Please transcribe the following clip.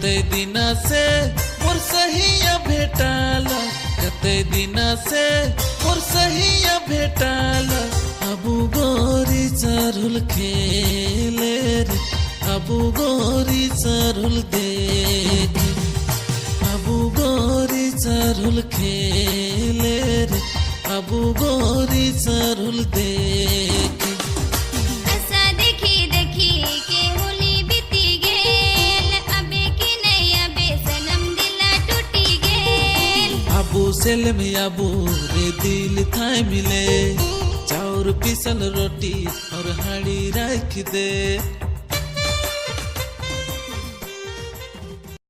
कते दिना से मोर सहिया भेटाला, कते दिना से मोर सहिया भेटाला। अबू गोरी चरुल खेले रे, अबू गोरी चरुल देखे, अबू गोरी चरुल खेले रे, अबू गोरी चरुल देखे। सेल में अबू रे दिल थाए मिले, चाउर पिसल रोटी और हाड़ी रख दे।